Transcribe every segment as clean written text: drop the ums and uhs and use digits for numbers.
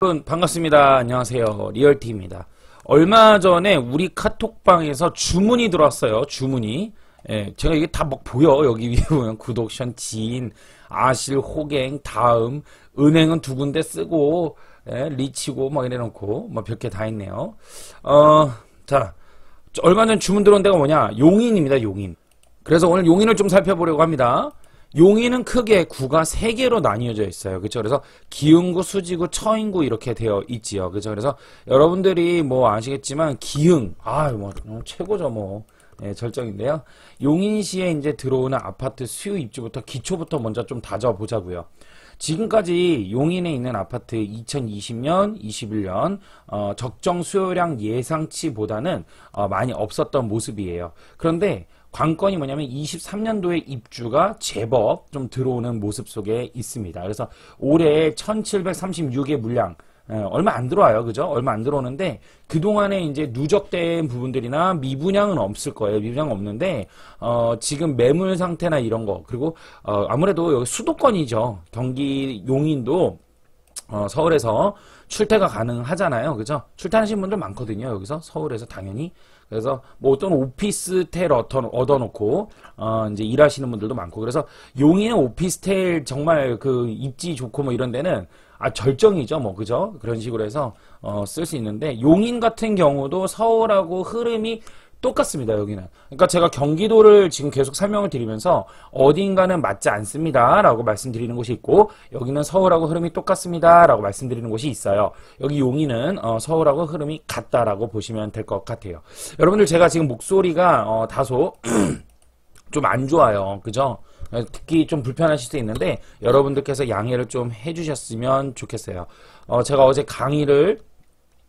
여러분 반갑습니다. 안녕하세요. 리얼티입니다. 얼마 전에 우리 카톡방에서 주문이 들어왔어요. 주문이. 예, 제가 이게 다 막 보여. 여기 위에 보면 구독션, 지인, 아실, 호갱, 다음, 은행은 두 군데 쓰고, 예, 리치고 막 이래놓고 뭐 몇 개 다 있네요. 자, 얼마 전 주문 들어온 데가 뭐냐? 용인입니다. 용인. 그래서 오늘 용인을 좀 살펴보려고 합니다. 용인은 크게 구가 3개로 나뉘어져 있어요. 그렇죠? 그래서 기흥구, 수지구, 처인구 이렇게 되어 있지요. 그렇죠? 그래서 여러분들이 뭐 아시겠지만 기흥, 뭐 최고죠, 뭐. 네, 절정인데요. 용인시에 이제 들어오는 아파트 수요 입주부터 기초부터 먼저 좀 다져보자고요. 지금까지 용인에 있는 아파트 2020년, 21년 적정 수요량 예상치보다는 많이 없었던 모습이에요. 그런데 관건이 뭐냐면 23년도에 입주가 제법 좀 들어오는 모습 속에 있습니다. 그래서 올해 1736의 물량 얼마 안 들어와요. 그죠? 얼마 안 들어오는데 그동안에 이제 누적된 부분들이나 미분양은 없을 거예요. 미분양 없는데 지금 매물 상태나 이런 거 그리고 아무래도 여기 수도권이죠. 경기 용인도 서울에서 출퇴가 가능하잖아요. 그죠? 출퇴하시는 분들 많거든요. 여기서 서울에서 당연히. 그래서 뭐 어떤 오피스텔 얻어놓고 이제 일하시는 분들도 많고 그래서 용인의 오피스텔 정말 그 입지 좋고 뭐 이런 데는 절정이죠. 뭐 그죠? 그런 식으로 해서 쓸 수 있는데 용인 같은 경우도 서울하고 흐름이 똑같습니다. 여기는. 그러니까 제가 경기도를 지금 계속 설명을 드리면서 어딘가는 맞지 않습니다. 라고 말씀드리는 곳이 있고 여기는 서울하고 흐름이 똑같습니다. 라고 말씀드리는 곳이 있어요. 여기 용인은 서울하고 흐름이 같다라고 보시면 될 것 같아요. 여러분들 제가 지금 목소리가 다소 좀 안 좋아요. 그죠? 듣기 좀 불편하실 수 있는데 여러분들께서 양해를 좀 해주셨으면 좋겠어요. 제가 어제 강의를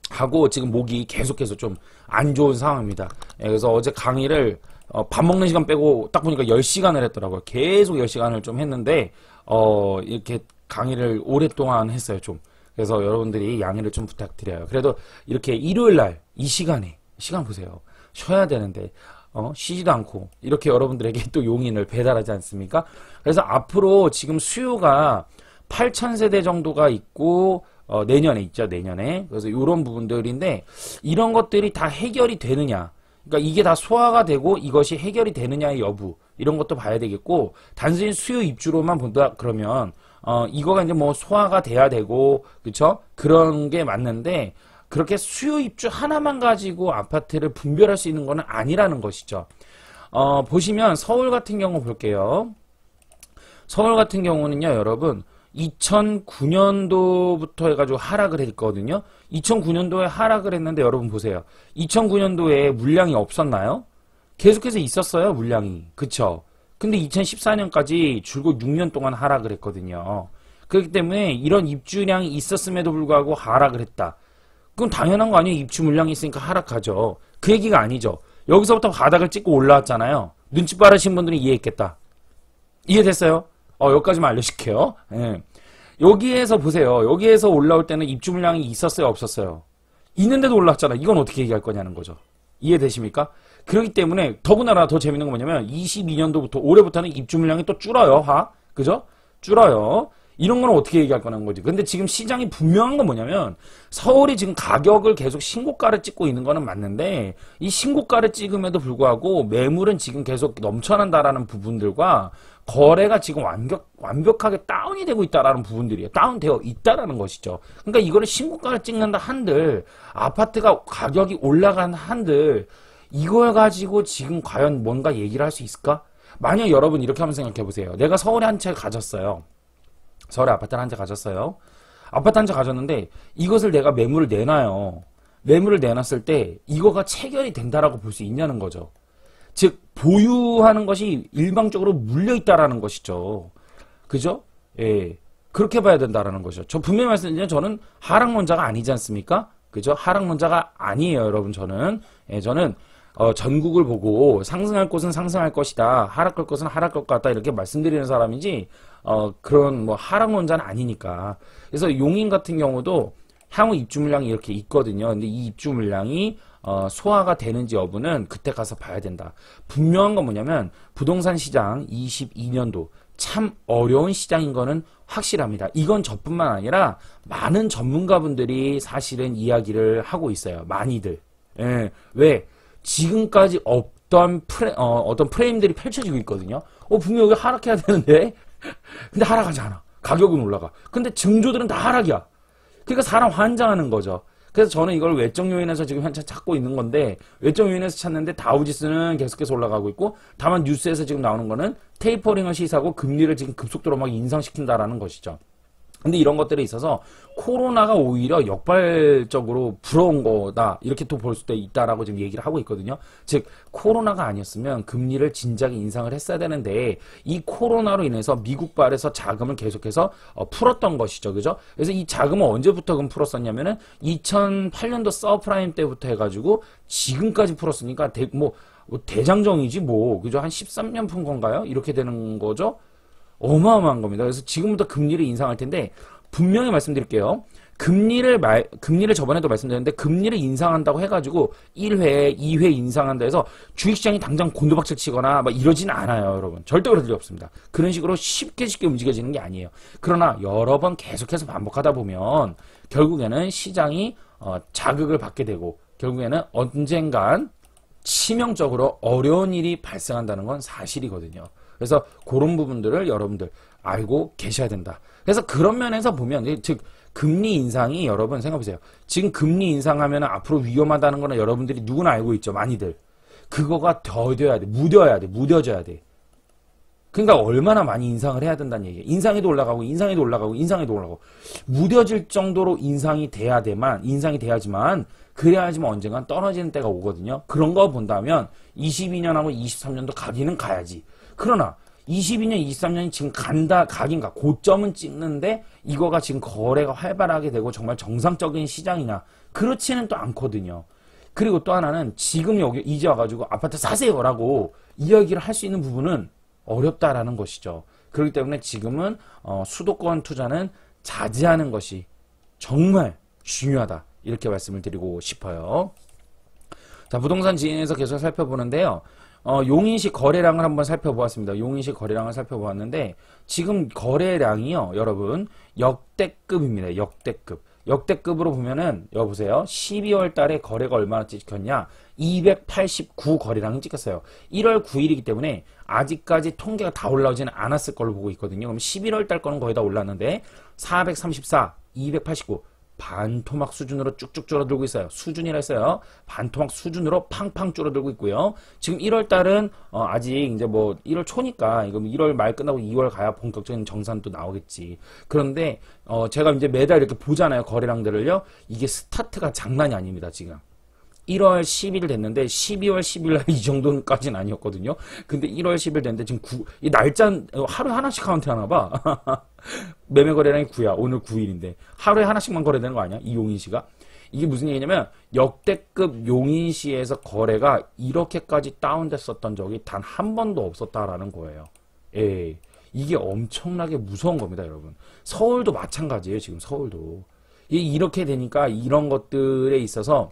하고 지금 목이 계속해서 좀 안 좋은 상황입니다. 그래서 어제 강의를 밥 먹는 시간 빼고 딱 보니까 10시간을 했더라고요. 계속 10시간을 좀 했는데 이렇게 강의를 오랫동안 했어요. 좀. 그래서 여러분들이 양해를 좀 부탁드려요. 그래도 이렇게 일요일날 이 시간에 시간 보세요. 쉬어야 되는데 쉬지도 않고 이렇게 여러분들에게 또 용인을 배달하지 않습니까? 그래서 앞으로 지금 수요가 8,000세대 정도가 있고 내년에 있죠. 내년에. 그래서 이런 부분들인데 이런 것들이 다 해결이 되느냐. 그러니까 이게 다 소화가 되고 이것이 해결이 되느냐의 여부 이런 것도 봐야 되겠고 단순히 수요 입주로만 본다 그러면 이거가 이제 뭐 소화가 돼야 되고 그쵸? 그런 게 맞는데 그렇게 수요 입주 하나만 가지고 아파트를 분별할 수 있는 거는 아니라는 것이죠. 보시면 서울 같은 경우 볼게요. 서울 같은 경우는요, 여러분 2009년도부터 해가지고 하락을 했거든요. 2009년도에 하락을 했는데 여러분 보세요. 2009년도에 물량이 없었나요? 계속해서 있었어요, 물량이. 그쵸? 근데 2014년까지 줄곧 6년 동안 하락을 했거든요. 그렇기 때문에 이런 입주량이 있었음에도 불구하고 하락을 했다. 그건 당연한 거 아니에요? 입주 물량이 있으니까 하락하죠. 그 얘기가 아니죠. 여기서부터 바닥을 찍고 올라왔잖아요. 눈치 빠르신 분들은 이해했겠다. 이해됐어요? 여기까지만 알려줄게요. 예. 여기에서 보세요. 여기에서 올라올 때는 입주 물량이 있었어요? 없었어요? 있는데도 올랐잖아. 이건 어떻게 얘기할 거냐는 거죠. 이해되십니까? 그렇기 때문에 더군다나 더 재밌는 건 뭐냐면 22년도부터 올해부터는 입주 물량이 또 줄어요. 그죠? 줄어요. 이런 건 어떻게 얘기할 거냐는 거지. 근데 지금 시장이 분명한 건 뭐냐면 서울이 지금 가격을 계속 신고가를 찍고 있는 거는 맞는데 이 신고가를 찍음에도 불구하고 매물은 지금 계속 넘쳐난다라는 부분들과 거래가 지금 완벽하게 다운이 되고 있다라는 부분들이에요. 다운되어 있다라는 것이죠. 그러니까 이거를 신고가를 찍는다 한들 아파트가 가격이 올라간 한들 이걸 가지고 지금 과연 뭔가 얘기를 할 수 있을까? 만약 여러분 이렇게 한번 생각해 보세요. 내가 서울에 한 채 가졌어요. 서울에 아파트를 한 채 가졌어요. 아파트 한 채 가졌는데 이것을 내가 매물을 내놔요. 매물을 내놨을 때 이거가 체결이 된다라고 볼 수 있냐는 거죠. 즉 보유하는 것이 일방적으로 물려있다라는 것이죠. 그죠? 예, 그렇게 봐야 된다라는 거죠. 저 분명히 말씀드리면 저는 하락론자가 아니지 않습니까? 그죠? 하락론자가 아니에요, 여러분. 저는 저는 전국을 보고 상승할 곳은 상승할 것이다. 하락할 것은 하락할 것 같다. 이렇게 말씀드리는 사람이지 그런 뭐 하락론자는 아니니까. 그래서 용인 같은 경우도 향후 입주 물량이 이렇게 있거든요. 근데 이 입주 물량이 소화가 되는지 여부는 그때 가서 봐야 된다. 분명한 건 뭐냐면 부동산 시장 22년도 참 어려운 시장인 거는 확실합니다. 이건 저뿐만 아니라 많은 전문가분들이 사실은 이야기를 하고 있어요. 많이들. 예, 왜? 지금까지 없던 어떤 프레임들이 펼쳐지고 있거든요. 분명히 여기 하락해야 되는데 근데 하락하지 않아. 가격은 올라가. 근데 증조들은 다 하락이야. 그러니까 사람 환장하는 거죠. 그래서 저는 이걸 외적 요인에서 지금 현재 찾고 있는 건데, 외적 요인에서 찾는데 다우지수는 계속해서 올라가고 있고, 다만 뉴스에서 지금 나오는 거는 테이퍼링을 시사하고 금리를 지금 급속도로 막 인상시킨다라는 것이죠. 근데 이런 것들에 있어서 코로나가 오히려 역발적으로 불어온 거다, 이렇게 또 볼 수도 있다라고 지금 얘기를 하고 있거든요. 즉 코로나가 아니었으면 금리를 진작에 인상을 했어야 되는데 이 코로나로 인해서 미국발에서 자금을 계속해서 풀었던 것이죠. 그죠? 그래서 이 자금을 언제부터 그럼 풀었었냐면은 2008년도 서프라임 때부터 해가지고 지금까지 풀었으니까 대장정이지 뭐. 그죠? 한 13년 푼 건가요? 이렇게 되는 거죠. 어마어마한 겁니다. 그래서 지금부터 금리를 인상할 텐데 분명히 말씀드릴게요. 금리를 저번에도 말씀드렸는데 금리를 인상한다고 해가지고 1회, 2회 인상한다 해서 주식시장이 당장 곤두박질 치거나 막 이러진 않아요, 여러분. 절대 그럴 일이 없습니다. 그런 식으로 쉽게 움직여지는 게 아니에요. 그러나 여러 번 계속해서 반복하다 보면 결국에는 시장이 자극을 받게 되고 결국에는 언젠간 치명적으로 어려운 일이 발생한다는 건 사실이거든요. 그래서 그런 부분들을 여러분들 알고 계셔야 된다. 그래서 그런 면에서 보면, 즉 금리 인상이 여러분 생각해보세요. 지금 금리 인상하면 앞으로 위험하다는 거는 여러분들이 누구나 알고 있죠. 많이들. 그거가 더뎌야 돼. 무뎌져야 돼. 그러니까 얼마나 많이 인상을 해야 된다는 얘기예요. 인상에도 올라가고 인상에도 올라가고 인상에도 올라가고 무뎌질 정도로 인상이 돼야지만 그래야지만 언젠간 떨어지는 때가 오거든요. 그런 거 본다면 22년하고 23년도 가기는 가야지. 그러나 22년, 23년이 지금 가긴가 고점은 찍는데 이거가 지금 거래가 활발하게 되고 정말 정상적인 시장이냐? 그렇지는 또 않거든요. 그리고 또 하나는 지금 여기 이제 와가지고 아파트 사세요라고 이야기를 할 수 있는 부분은 어렵다라는 것이죠. 그렇기 때문에 지금은 수도권 투자는 자제하는 것이 정말 중요하다. 이렇게 말씀을 드리고 싶어요. 자, 부동산 지인에서 계속 살펴보는데요. 용인시 거래량을 한번 살펴보았습니다. 용인시 거래량을 살펴보았는데 지금 거래량이요, 여러분 역대급입니다. 역대급으로 보면은 여보세요. 12월 달에 거래가 얼마나 찍혔냐? 289 거래량이 찍혔어요. 1월 9일이기 때문에 아직까지 통계가 다 올라오지는 않았을 걸로 보고 있거든요. 그럼 11월 달 거는 거의 다 올랐는데 434, 289 반토막 수준으로 쭉쭉 줄어들고 있어요. 수준이라 했어요. 반토막 수준으로 팡팡 줄어들고 있고요. 지금 1월 달은 아직 이제 뭐 1월 초니까 이거 1월 말 끝나고 2월 가야 본격적인 정산도 나오겠지. 그런데 제가 이제 매달 이렇게 보잖아요. 거래량들을요. 이게 스타트가 장난이 아닙니다. 지금 1월 10일 됐는데 12월 10일 날 이 정도까지는 아니었거든요. 근데 1월 10일 됐는데 지금 이 날짜 하루에 하나씩 카운트 하나 봐. 매매 거래량이 9야. 오늘 9일인데 하루에 하나씩만 거래되는 거 아니야? 이 용인시가? 이게 무슨 얘기냐면 역대급 용인시에서 거래가 이렇게까지 다운됐었던 적이 단 한 번도 없었다라는 거예요. 예, 이게 엄청나게 무서운 겁니다, 여러분. 서울도 마찬가지예요. 지금 서울도 이렇게 되니까 이런 것들에 있어서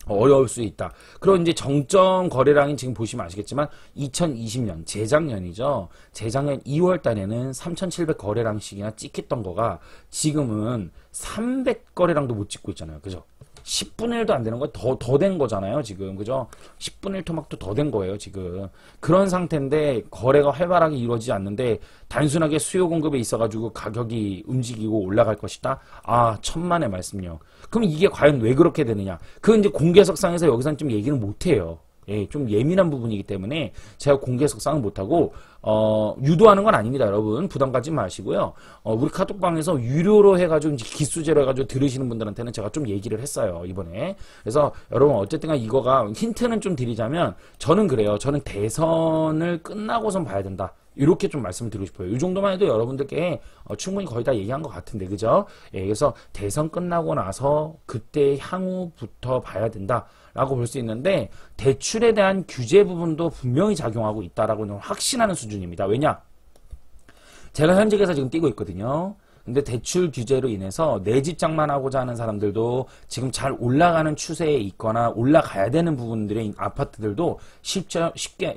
어려울 수 있다. 그럼 이제 정점 거래량이 지금 보시면 아시겠지만 2020년 재작년이죠. 재작년 2월 달에는 3,700 거래량씩이나 찍혔던 거가 지금은 300 거래량도 못 찍고 있잖아요. 그죠? 10분의 1도 안 되는 거 더 된 거잖아요, 지금. 그죠? 10분의 1 토막도 더 된 거예요, 지금. 그런 상태인데 거래가 활발하게 이루어지지 않는데 단순하게 수요 공급에 있어가지고 가격이 움직이고 올라갈 것이다? 아, 천만의 말씀요. 그럼 이게 과연 왜 그렇게 되느냐? 그건 이제 공개석상에서 여기서는 좀 얘기를 못해요. 예, 좀 예민한 부분이기 때문에 제가 공개석상은 못하고 유도하는 건 아닙니다. 여러분 부담 갖지 마시고요. 우리 카톡방에서 유료로 해가지고 이제 기수제로 해가지고 들으시는 분들한테는 제가 좀 얘기를 했어요, 이번에. 그래서 여러분 어쨌든 이거가 힌트는 좀 드리자면 저는 그래요. 저는 대선을 끝나고선 봐야 된다. 이렇게 좀 말씀을 드리고 싶어요. 이 정도만 해도 여러분들께 충분히 거의 다 얘기한 것 같은데, 그죠? 예, 그래서 대선 끝나고 나서 그때 향후부터 봐야 된다라고 볼 수 있는데, 대출에 대한 규제 부분도 분명히 작용하고 있다라고는 확신하는 수준입니다. 왜냐? 제가 현직에서 지금 뛰고 있거든요. 근데 대출 규제로 인해서 내 집 장만하고자 하는 사람들도 지금 잘 올라가는 추세에 있거나 올라가야 되는 부분들의 아파트들도 쉽게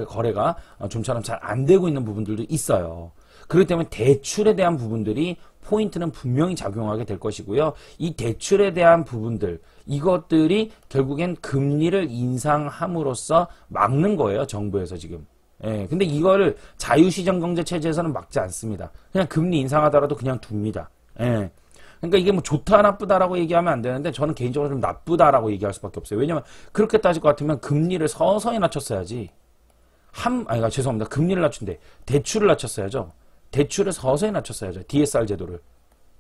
거래가 좀처럼 잘 안 되고 있는 부분들도 있어요. 그렇기 때문에 대출에 대한 부분들이 포인트는 분명히 작용하게 될 것이고요. 이 대출에 대한 부분들, 이것들이 결국엔 금리를 인상함으로써 막는 거예요. 정부에서 지금. 예, 근데 이거를 자유시장 경제 체제에서는 막지 않습니다. 그냥 금리 인상하더라도 그냥 둡니다. 예. 그러니까 이게 뭐 좋다 나쁘다라고 얘기하면 안 되는데 저는 개인적으로 좀 나쁘다라고 얘기할 수밖에 없어요. 왜냐면 그렇게 따질 것 같으면 금리를 서서히 낮췄어야지. 죄송합니다. 금리를 낮춘데 대출을 낮췄어야죠. 대출을 서서히 낮췄어야죠. DSR 제도를.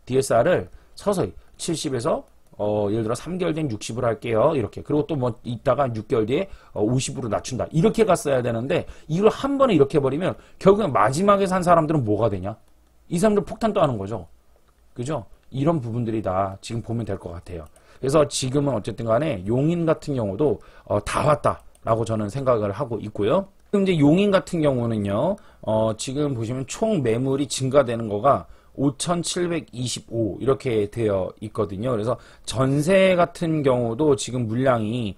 DSR을 서서히 70에서 예를 들어 3개월 뒤엔 60으로 할게요. 이렇게. 그리고 또 뭐 이따가 6개월 뒤에 50으로 낮춘다. 이렇게 갔어야 되는데 이걸 한 번에 이렇게 해버리면 결국엔 마지막에 산 사람들은 뭐가 되냐? 이 사람들 폭탄 또 하는 거죠. 그죠? 이런 부분들이 다 지금 보면 될 것 같아요. 그래서 지금은 어쨌든 간에 용인 같은 경우도 다 왔다라고 저는 생각을 하고 있고요. 지금 이제 용인 같은 경우는요, 지금 보시면 총 매물이 증가되는 거가 5,725 이렇게 되어 있거든요. 그래서 전세 같은 경우도 지금 물량이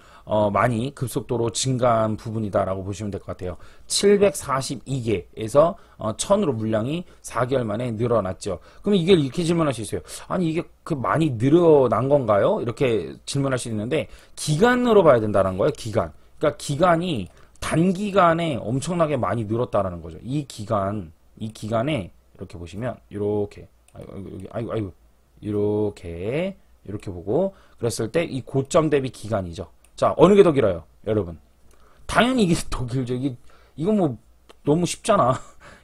많이 급속도로 증가한 부분이다라고 보시면 될 것 같아요. 742개에서 1000으로 물량이 4개월 만에 늘어났죠. 그러면 이게 이렇게 질문할 수 있어요. 아니 이게 그 많이 늘어난 건가요? 이렇게 질문할 수 있는데 기간으로 봐야 된다는 거예요. 기간. 그러니까 기간이 단기간에 엄청나게 많이 늘었다라는 거죠. 이 기간에 이렇게 보시면 이렇게 이렇게 보고 그랬을 때 이 고점 대비 기간이죠. 자, 어느 게 더 길어요, 여러분? 당연히 이게 더 길죠. 이거 뭐 너무 쉽잖아.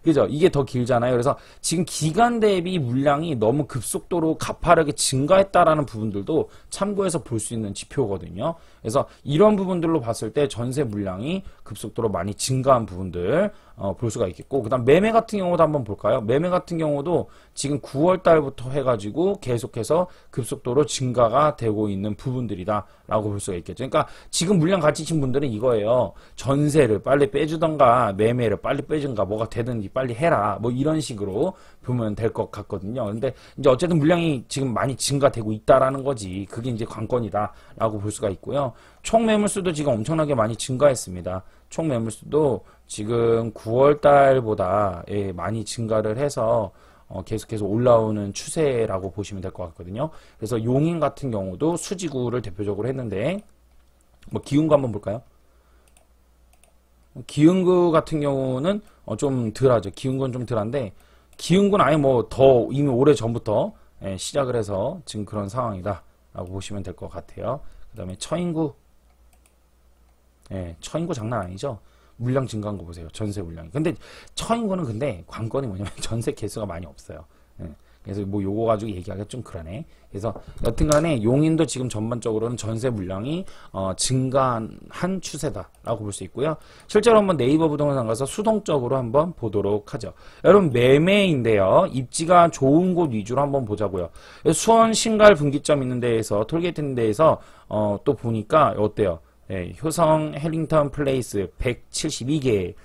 그죠? 이게 더 길잖아요. 그래서 지금 기간 대비 물량이 너무 급속도로 가파르게 증가했다라는 부분들도 참고해서 볼 수 있는 지표거든요. 그래서 이런 부분들로 봤을 때 전세 물량이 급속도로 많이 증가한 부분들 볼 수가 있겠고, 그 다음 매매 같은 경우도 한번 볼까요? 매매 같은 경우도 지금 9월 달부터 해가지고 계속해서 급속도로 증가가 되고 있는 부분들이다 라고 볼 수가 있겠죠. 그러니까 지금 물량 가지신 분들은 이거예요. 전세를 빨리 빼주던가 매매를 빨리 빼준가 뭐가 되든지 빨리 해라 뭐 이런 식으로 보면 될 것 같거든요. 근데 이제 어쨌든 물량이 지금 많이 증가되고 있다라는 거지. 그게 이제 관건이다 라고 볼 수가 있고요. 총 매물수도 지금 엄청나게 많이 증가했습니다. 총 매물수도 지금 9월 달보다 많이 증가를 해서 계속해서 올라오는 추세라고 보시면 될 것 같거든요. 그래서 용인 같은 경우도 수지구를 대표적으로 했는데 뭐 기흥구 한번 볼까요? 기흥구 같은 경우는 좀 덜하죠. 기흥구는 좀 덜한데 기흥구는 아예 뭐 더 이미 오래 전부터 시작을 해서 지금 그런 상황이다 라고 보시면 될 것 같아요. 그 다음에 처인구, 처인구 장난 아니죠. 물량 증가한 거 보세요. 전세 물량이. 근데 처인구는 근데 관건이 뭐냐면 전세 개수가 많이 없어요. 그래서 뭐 요거 가지고 얘기하기가 좀 그러네. 그래서 여튼간에 용인도 지금 전반적으로는 전세 물량이 증가한 추세다라고 볼 수 있고요. 실제로 한번 네이버 부동산 가서 수동적으로 한번 보도록 하죠. 여러분 매매인데요. 입지가 좋은 곳 위주로 한번 보자고요. 수원 신갈 분기점 있는 데에서 톨게이트 있는 데에서 또 보니까 어때요? 효성 헬링턴 플레이스 172개,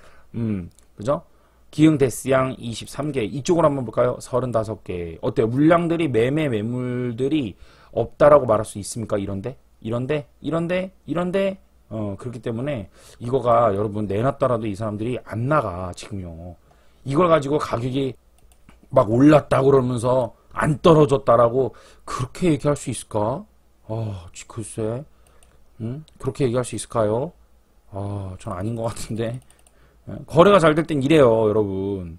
그죠? 기흥 데스양 23개. 이쪽으로 한번 볼까요? 35개. 어때요? 물량들이 매물들이 없다라고 말할 수 있습니까? 이런데? 그렇기 때문에 이거가 여러분 내놨더라도 이 사람들이 안 나가, 지금요. 이걸 가지고 가격이 막 올랐다 그러면서 안 떨어졌다라고 그렇게 얘기할 수 있을까? 글쎄. 그렇게 얘기할 수 있을까요? 전 아닌 것 같은데. 거래가 잘 될 땐 이래요, 여러분.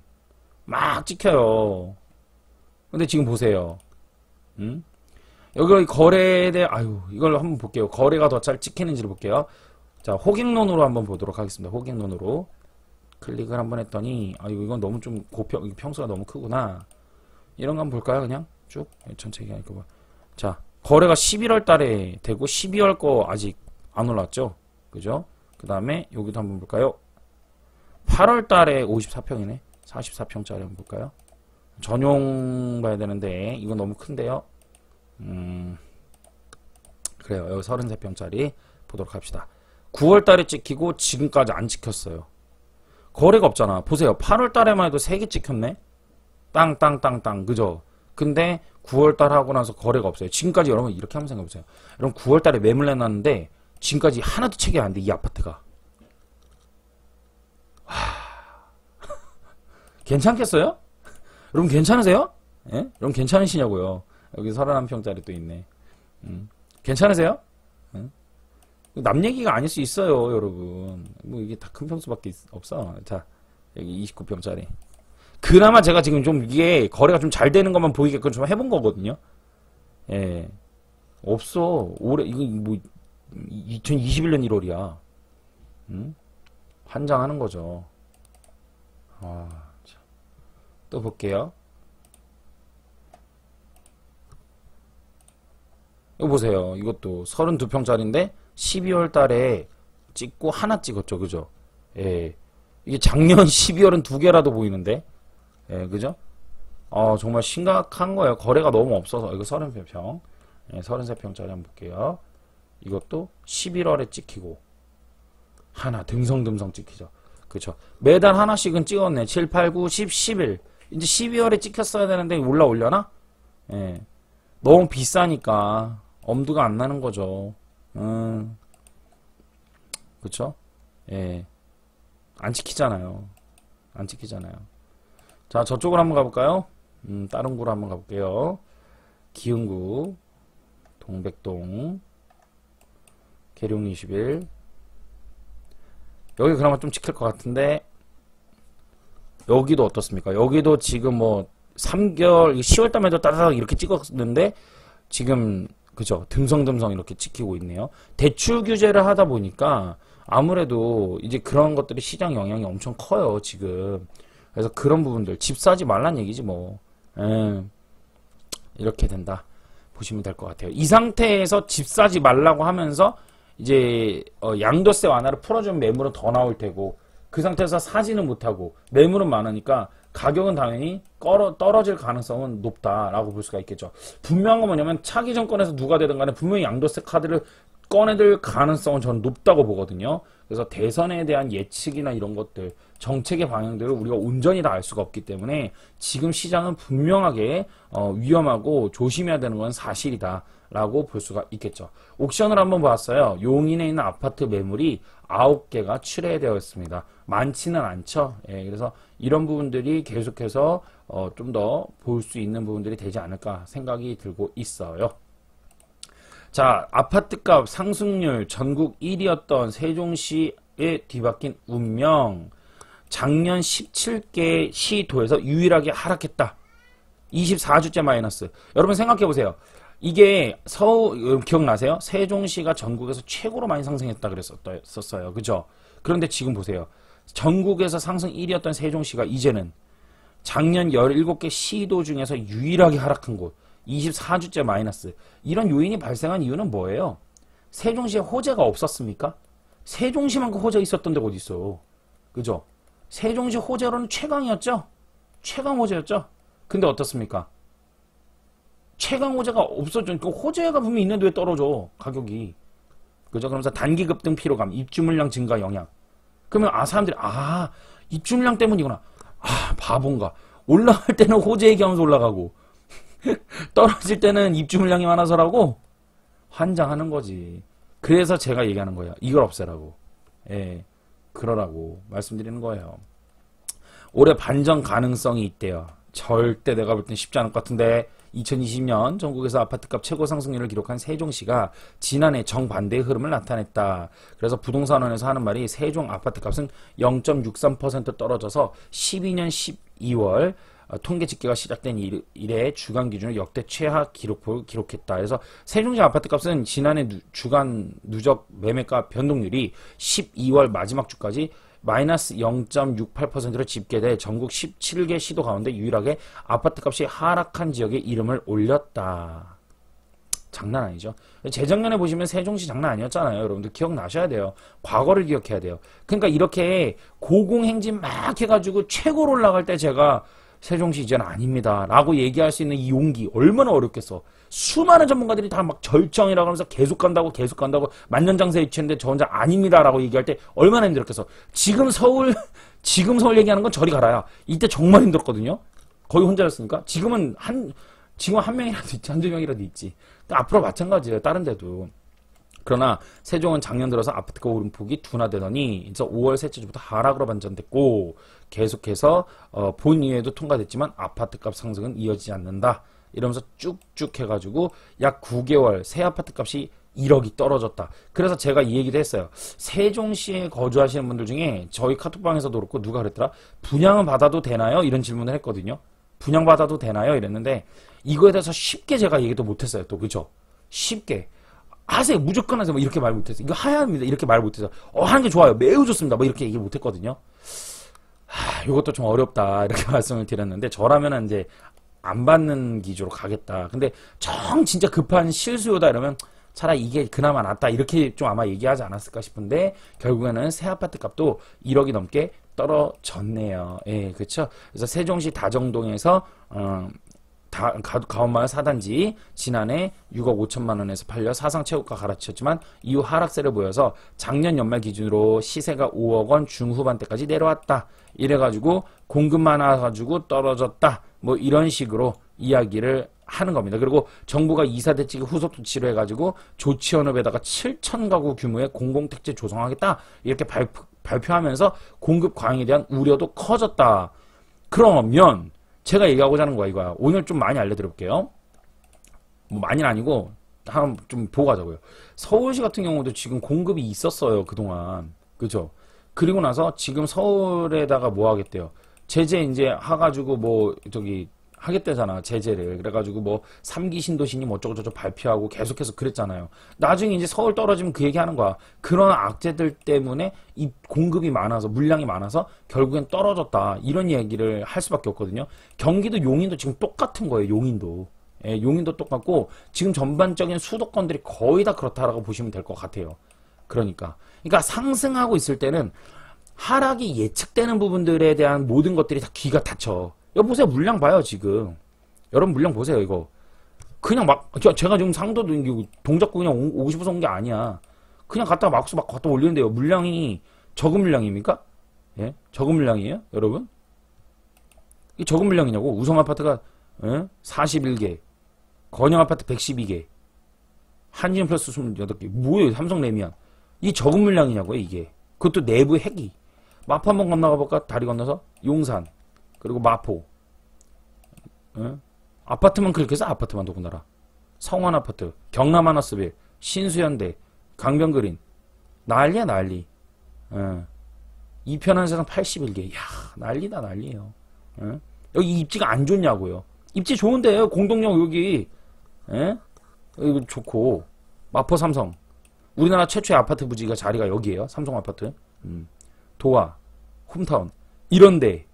막 찍혀요. 근데 지금 보세요. 여기 거래에 대해, 이걸 한번 볼게요. 거래가 더 잘 찍히는지를 볼게요. 자, 호갱론으로 한번 보도록 하겠습니다. 호갱론으로. 클릭을 한번 했더니, 이건 너무 좀 평수가 너무 크구나. 이런 거 한번 볼까요, 그냥? 쭉? 전체 얘기하니까 뭐. 자, 거래가 11월 달에 되고, 12월 거 아직 안 올랐죠? 그죠? 그 다음에, 여기도 한번 볼까요? 8월 달에 54평이네. 44평짜리 한번 볼까요? 전용 봐야 되는데 이건 너무 큰데요. 그래요. 여기 33평짜리 보도록 합시다. 9월 달에 찍히고 지금까지 안 찍혔어요. 거래가 없잖아. 보세요. 8월 달에만 해도 3개 찍혔네. 땅 그죠? 근데 9월 달 하고 나서 거래가 없어요. 지금까지 여러분 이렇게 한번 생각해 보세요. 여러분 9월 달에 매물 내놨는데 지금까지 하나도 체결 안 돼. 이 아파트가. 괜찮겠어요? 여러분 괜찮으세요? 예? 여러분 괜찮으시냐고요? 여기 31평짜리 또 있네. 괜찮으세요? 예? 남 얘기가 아닐 수 있어요, 여러분. 뭐 이게 다 큰 평수밖에 없어. 자, 여기 29평짜리. 그나마 제가 지금 좀 이게 거래가 좀 잘 되는 것만 보이게끔 좀 해본 거거든요. 예. 없어. 올해, 이거 뭐, 2021년 1월이야. 환장하는 거죠. 아, 참. 또 볼게요. 이거 보세요. 이것도 32평짜리인데 12월 달에 찍고 하나 찍었죠. 그죠? 예. 이게 작년 12월은 두 개라도 보이는데. 예, 그죠? 정말 심각한 거예요. 거래가 너무 없어서. 이거 33평. 예, 33평짜리 한번 볼게요. 이것도 11월에 찍히고. 하나, 듬성듬성 찍히죠. 그쵸? 매달 하나씩은 찍었네. 7, 8, 9, 10, 11. 이제 12월에 찍혔어야 되는데 올라오려나? 예. 너무 비싸니까 엄두가 안 나는 거죠. 그쵸? 예. 안 찍히잖아요. 안 찍히잖아요. 자, 저쪽으로 한번 가볼까요? 다른 구로 한번 가볼게요. 기흥구, 동백동, 계룡 21. 여기 그나마 좀 찍힐 것 같은데, 여기도 어떻습니까? 여기도 지금 뭐, 3개월, 10월 달에도 따다닥 이렇게 찍었는데, 지금, 그죠? 듬성듬성 이렇게 찍히고 있네요. 대출 규제를 하다 보니까, 아무래도 이제 그런 것들이 시장 영향이 엄청 커요, 지금. 그래서 그런 부분들, 집 사지 말란 얘기지, 뭐. 이렇게 된다. 보시면 될 것 같아요. 이 상태에서 집 사지 말라고 하면서, 이제, 양도세 완화를 풀어주면 매물은 더 나올 테고, 그 상태에서 사지는 못하고, 매물은 많으니까, 가격은 당연히 떨어질 가능성은 높다라고 볼 수가 있겠죠. 분명한 건 뭐냐면, 차기 정권에서 누가 되든 간에 분명히 양도세 카드를 꺼내들 가능성은 저는 높다고 보거든요. 그래서 대선에 대한 예측이나 이런 것들, 정책의 방향들을 우리가 온전히 다 알 수가 없기 때문에 지금 시장은 분명하게 위험하고 조심해야 되는 건 사실이다 라고 볼 수가 있겠죠. 옥션을 한번 봤어요. 용인에 있는 아파트 매물이 9개가 출회되어 있습니다. 많지는 않죠. 예, 그래서 이런 부분들이 계속해서 좀 더 볼 수 있는 부분들이 되지 않을까 생각이 들고 있어요. 자, 아파트값 상승률 전국 1위였던 세종시에 뒤바뀐 운명. 작년 17개 시도에서 유일하게 하락했다. 24주째 마이너스. 여러분 생각해보세요. 이게 기억나세요? 세종시가 전국에서 최고로 많이 상승했다 그랬었어요. 그죠? 그런데 지금 보세요. 전국에서 상승 1위였던 세종시가 이제는 작년 17개 시도 중에서 유일하게 하락한 곳. 24주째 마이너스. 이런 요인이 발생한 이유는 뭐예요? 세종시에 호재가 없었습니까? 세종시만큼 호재 있었던 데가 어디 있어? 그죠? 세종시 호재로는 최강이었죠? 최강 호재였죠? 근데 어떻습니까? 최강 호재가 없어져. 그 호재가 분명히 있는데 왜 떨어져? 가격이. 그죠? 그러면서 단기 급등 피로감, 입주 물량 증가 영향. 그러면 사람들이 입주 물량 때문이구나. 바본가. 올라갈 때는 호재 얘기하면서 올라가고 떨어질 때는 입주 물량이 많아서라고 환장하는 거지. 그래서 제가 얘기하는 거예요. 이걸 없애라고. 예. 그러라고 말씀드리는 거예요. 올해 반전 가능성이 있대요. 절대 내가 볼 땐 쉽지 않을 것 같은데 2020년 전국에서 아파트값 최고 상승률을 기록한 세종시가 지난해 정반대의 흐름을 나타냈다. 그래서 부동산원에서 하는 말이 세종 아파트값은 0.63% 떨어져서 12년 12월 통계 집계가 시작된 이래 주간 기준으로 역대 최하 기록을 기록했다. 그래서 세종시 아파트값은 지난해 주간 누적 매매가 변동률이 12월 마지막 주까지 마이너스 0.68%로 집계돼 전국 17개 시도 가운데 유일하게 아파트값이 하락한 지역에 이름을 올렸다. 장난 아니죠. 재작년에 보시면 세종시 장난 아니었잖아요. 여러분들 기억나셔야 돼요. 과거를 기억해야 돼요. 그러니까 이렇게 고공행진 막 해가지고 최고로 올라갈 때 제가 세종시 이제는 아닙니다 라고 얘기할 수 있는 이 용기 얼마나 어렵겠어. 수많은 전문가들이 다 막 절정이라고 하면서 계속 간다고 만년장세 유치했는데 저 혼자 아닙니다 라고 얘기할 때 얼마나 힘들었겠어. 지금 서울 얘기하는 건 저리 가라야. 이때 정말 힘들었거든요. 거의 혼자였으니까. 지금은 한 명이라도 있지, 한두 명이라도 있지. 앞으로 마찬가지예요. 다른 데도. 그러나 세종은 작년 들어서 아파트가 오른 폭이 둔화되더니 그래서 5월 셋째 주부터 하락으로 반전됐고 계속해서 본의회도 통과됐지만 아파트값 상승은 이어지지 않는다. 이러면서 쭉쭉 해가지고 약 9개월 새 아파트값이 1억이 떨어졌다. 그래서 제가 이 얘기도 했어요. 세종시에 거주하시는 분들 중에 저희 카톡방에서도 그렇고 누가 그랬더라? 분양은 받아도 되나요? 이런 질문을 했거든요. 분양받아도 되나요? 이랬는데 이거에 대해서 쉽게 제가 얘기도 못했어요. 또 그죠? 쉽게 하세요. 무조건 하세요. 뭐 이렇게 말 못했어요. 이거 하야 합니다. 이렇게 말 못해서 하는 게 좋아요. 매우 좋습니다. 뭐 이렇게 얘기 못했거든요. 이것도 좀 어렵다. 이렇게 말씀을 드렸는데 저라면은 이제 안 받는 기조로 가겠다. 근데 진짜 급한 실수요다 이러면 차라리 이게 그나마 낫다. 이렇게 좀 아마 얘기하지 않았을까 싶은데 결국에는 새 아파트 값도 1억이 넘게 떨어졌네요. 예, 그렇죠. 그래서 세종시 다정동에서 가온마을 4단지 지난해 6억 5천만 원에서 팔려 사상최고가 갈아치웠지만 이후 하락세를 보여서 작년 연말 기준으로 시세가 5억 원 중후반대까지 내려왔다. 이래가지고 공급 많아가지고 떨어졌다. 뭐 이런 식으로 이야기를 하는 겁니다. 그리고 정부가 이사대책에 후속 조치를 해가지고 조치연업에다가 7천 가구 규모의 공공택지 조성하겠다. 이렇게 발표하면서 공급 과잉에 대한 우려도 커졌다. 그러면 제가 얘기하고자 하는 거야 이거야. 오늘 좀 많이 알려드릴게요. 뭐 많이는 아니고 한번 좀 보고 가자고요. 서울시 같은 경우도 지금 공급이 있었어요 그동안. 그죠? 그리고 나서 지금 서울에다가 뭐 하겠대요. 제재 이제 해가지고 뭐 저기 하겠대잖아. 제재를. 그래가지고 뭐 3기 신도시니 뭐 어쩌고저쩌고 발표하고 계속해서 그랬잖아요. 나중에 이제 서울 떨어지면 그 얘기 하는 거야. 그런 악재들 때문에 이 공급이 많아서 물량이 많아서 결국엔 떨어졌다. 이런 얘기를 할 수밖에 없거든요. 경기도 용인도 지금 똑같은 거예요. 용인도. 예, 용인도 똑같고 지금 전반적인 수도권들이 거의 다 그렇다라고 보시면 될 것 같아요. 그러니까 상승하고 있을 때는 하락이 예측되는 부분들에 대한 모든 것들이 다 귀가 닫혀. 여기 보세요. 물량 봐요, 지금. 여러분 물량 보세요, 이거. 그냥 제가 지금 상도도 동작구 그냥 오고 싶어서 온 게 아니야. 그냥 갖다가 막 갖다 올리는데요. 물량이 적은 물량입니까? 예? 적은 물량이에요, 여러분? 이게 적은 물량이냐고? 우성 아파트가, 41개. 건영 아파트 112개. 한진 플러스 28개. 뭐예요, 삼성 레미안. 이 적은 물량이냐고요, 이게. 그것도 내부 핵이. 마포 한번 건너가 볼까? 다리 건너서? 용산. 그리고 마포. 아파트만 그렇게 해서 아파트만 더군다나. 성원 아파트, 경남 하나스빌, 신수현대, 강변그린. 난리야, 난리. 이편한 세상 81개. 야, 난리다, 난리예요. 여기 입지가 안 좋냐고요. 입지 좋은데요. 공동역 여기. 여기 좋고. 마포 삼성. 우리나라 최초의 아파트 부지가 자리가 여기에요. 삼성 아파트. 도화, 홈타운. 이런데.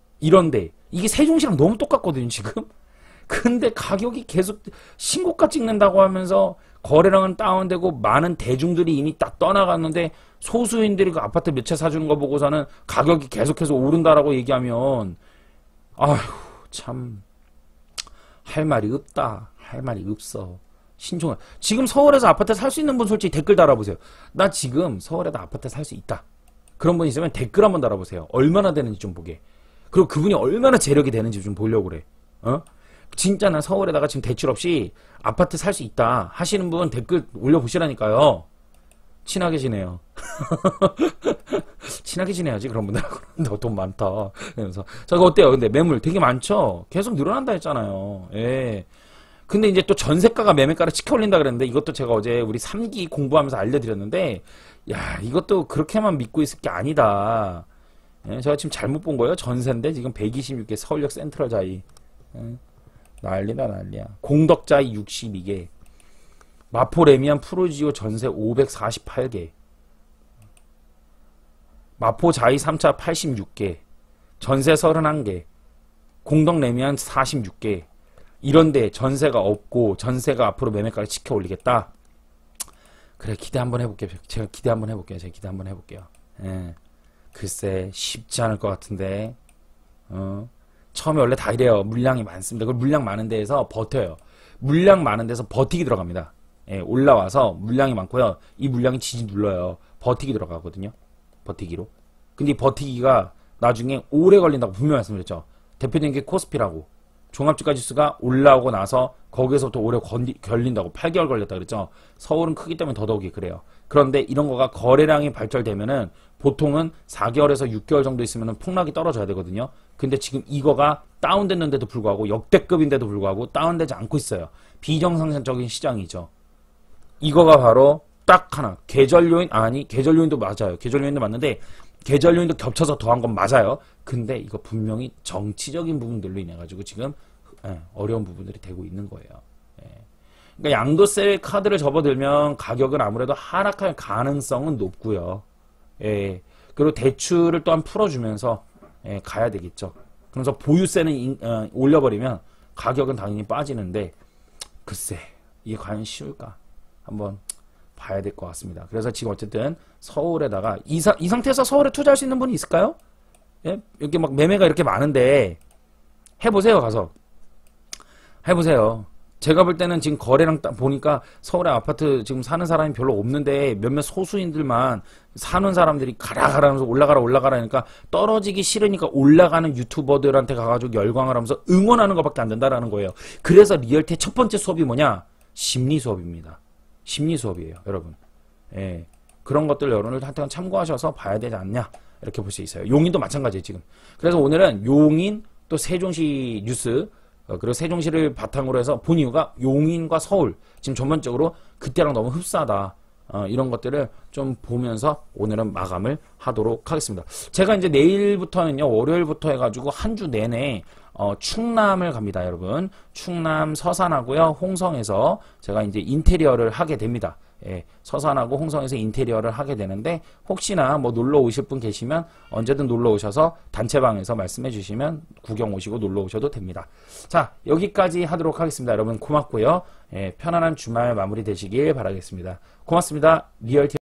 이게 세종시랑 너무 똑같거든요, 지금. 근데 가격이 계속 신고가 찍는다고 하면서 거래량은 다운되고 많은 대중들이 이미 딱 떠나갔는데 소수인들이 그 아파트 몇 채 사주는 거 보고서는 가격이 계속해서 오른다라고 얘기하면 아휴 참 할 말이 없다. 할 말이 없어. 신중하. 지금 서울에서 아파트 살 수 있는 분 솔직히 댓글 달아보세요. 나 지금 서울에다 아파트 살 수 있다. 그런 분 있으면 댓글 한번 달아보세요. 얼마나 되는지 좀 보게. 그리고 그분이 얼마나 재력이 되는지 좀 보려고 그래. 진짜 나 서울에다가 지금 대출 없이 아파트 살 수 있다 하시는 분 댓글 올려보시라니까요. 친하게 지내요. 친하게 지내야지 그런 분들하고. 너 돈 많다. 그래서 자, 이거 어때요? 근데 매물 되게 많죠? 계속 늘어난다 했잖아요. 예. 근데 이제 또 전세가가 매매가를 치켜 올린다 그랬는데 이것도 제가 어제 우리 3기 공부하면서 알려드렸는데 야 이것도 그렇게만 믿고 있을 게 아니다. 예, 제가 지금 잘못 본 거예요. 전세인데 지금 126개 서울역 센트럴 자이. 난리다 난리야. 공덕자이 62개. 마포 레미안 프로지오 전세 548개. 마포 자이 3차 86개. 전세 31개. 공덕 레미안 46개. 이런데 전세가 없고 전세가 앞으로 매매가를 치켜 올리겠다. 그래 기대 한번 해볼게요. 제가 기대 한번 해볼게요. 예. 글쎄 쉽지 않을 것 같은데. 처음에 원래 다 이래요. 물량이 많습니다. 그걸 물량 많은 데에서 버텨요. 물량 많은 데서 버티기 들어갑니다. 예, 올라와서 물량이 많고요. 이 물량이 지지 눌러요. 버티기 들어가거든요. 버티기로. 근데 이 버티기가 나중에 오래 걸린다고 분명히 말씀드렸죠. 대표적인 게 코스피라고. 종합주가 지수가 올라오고 나서 거기에서부터 오래 걸린다고 8개월 걸렸다 그랬죠. 서울은 크기 때문에 더더욱이 그래요. 그런데 이런 거가 거래량이 발달되면은 보통은 4개월에서 6개월 정도 있으면은 폭락이 떨어져야 되거든요. 근데 지금 이거가 다운됐는데도 불구하고 역대급인데도 불구하고 다운되지 않고 있어요. 비정상적인 시장이죠. 이거가 바로 딱 하나 계절 요인 계절 요인도 맞아요. 계절 요인도 맞는데 계절 요인도 겹쳐서 더한 건 맞아요. 근데 이거 분명히 정치적인 부분들로 인해 가지고 지금 어려운 부분들이 되고 있는 거예요. 그러니까 양도세 카드를 접어들면 가격은 아무래도 하락할 가능성은 높고요. 그리고 대출을 또한 풀어주면서 가야 되겠죠. 그래서 보유세는 올려버리면 가격은 당연히 빠지는데 글쎄 이게 과연 쉬울까? 한번 봐야 될 것 같습니다. 그래서 지금 어쨌든 서울에다가 이 상태에서 서울에 투자할 수 있는 분이 있을까요? 이렇게 막 매매가 이렇게 많은데 해보세요. 가서 해보세요. 제가 볼 때는 지금 거래량 보니까 서울에 아파트 지금 사는 사람이 별로 없는데 몇몇 소수인들만 사는 사람들이 가라 하면서 올라가라 하니까 떨어지기 싫으니까 올라가는 유튜버들한테 가가지고 열광을 하면서 응원하는 것밖에 안 된다라는 거예요. 그래서 리얼티의 첫 번째 수업이 뭐냐? 심리 수업입니다. 심리 수업이에요, 여러분. 그런 것들 여러분들 한테는 참고하셔서 봐야 되지 않냐? 이렇게 볼 수 있어요. 용인도 마찬가지예요, 지금. 그래서 오늘은 용인 또 세종시 뉴스 그리고 세종시를 바탕으로 해서 본 이유가 용인과 서울 지금 전반적으로 그때랑 너무 흡사하다. 이런 것들을 좀 보면서 오늘은 마감을 하도록 하겠습니다. 제가 이제 내일부터는요, 월요일부터 해가지고 한 주 내내 충남을 갑니다, 여러분. 충남 서산하고요, 홍성에서 제가 이제 인테리어를 하게 됩니다. 서산하고 홍성에서 인테리어를 하게 되는데 혹시나 뭐 놀러 오실 분 계시면 언제든 놀러 오셔서 단체방에서 말씀해 주시면 구경 오시고 놀러 오셔도 됩니다. 자, 여기까지 하도록 하겠습니다. 여러분 고맙고요. 편안한 주말 마무리 되시길 바라겠습니다. 고맙습니다. 리얼티